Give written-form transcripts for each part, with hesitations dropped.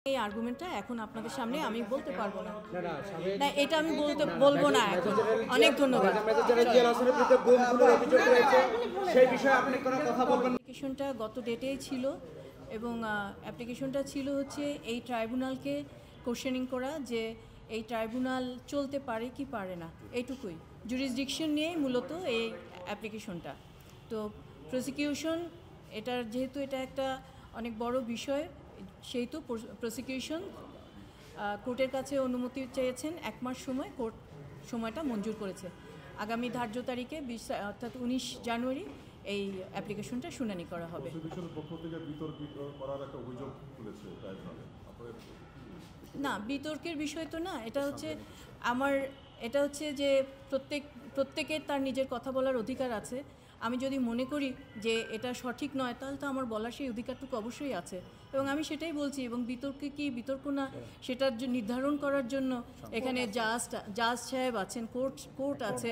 এই আর্গুমেন্টটা এখন আপনাদের সামনে আমি বলতে পারবো না। না, এটা আমি বলবো না এখন। অনেক ধন্যবাদ। অ্যাপ্লিকেশনটা গত ডেটেই ছিল এবং অ্যাপ্লিকেশনটা ছিল হচ্ছে এই ট্রাইব্যুনালকে কোশ্চেনিং করা যে এই ট্রাইব্যুনাল চলতে পারে কি পারে না, এইটুকুই। জুরিসডিকশন নিয়েই মূলত এই অ্যাপ্লিকেশনটা। তো প্রসিকিউশন এটার যেহেতু এটা একটা অনেক বড় বিষয়, সেহেতু প্রসিকিউশন কোর্টের কাছে অনুমতি চেয়েছেন 1 মাস সময়। কোর্ট সময়টা মঞ্জুর করেছে। আগামী ধার্য তারিখে অর্থাৎ 19 জানুয়ারি এই অ্যাপ্লিকেশনটা শুনানি করা হবে। না, বিতর্কের বিষয় তো না, এটা হচ্ছে যে প্রত্যেকের তার নিজের কথা বলার অধিকার আছে। আমি যদি মনে করি যে এটা সঠিক নয়, তাহলে তো আমার বলার সেই অধিকারটুকু অবশ্যই আছে এবং আমি সেটাই বলছি। এবং বিতর্কে কি বিতর্ক না সেটার নির্ধারণ করার জন্য এখানে জাজ সাহেব আছেন, কোর্ট আছে,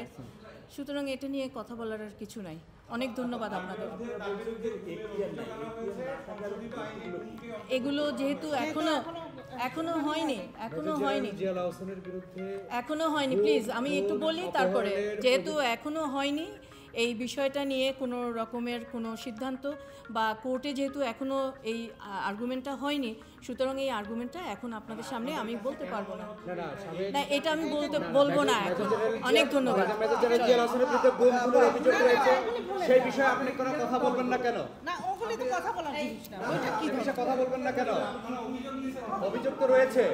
সুতরাং এটা নিয়ে কথা বলার আর কিছু নাই। অনেক ধন্যবাদ আপনাদের। এগুলো যেহেতু এখনো হয়নি, প্লিজ আমি একটু বলি তারপরে। যেহেতু এখনো হয়নি, এই বিষয়টা নিয়ে কোনো রকমের কোনো সিদ্ধান্ত বা কোর্টে যেহেতু এখনো এই আর্গুমেন্টটা হয়নি, সুতরাং এই আর্গুমেন্টটা এখন আপনাদের সামনে আমি বলতে পারবো না। না, এটা আমি বলবো না এখন। অনেক ধন্যবাদ। সেই বিষয়ে আপনি কোনো কথা বলবেন না কেন? না, ওগুলি তো কথা বলার জিনিস না। ওইটা কি কথা বলবেন না কেন? অভিযোগ তো রয়েছে।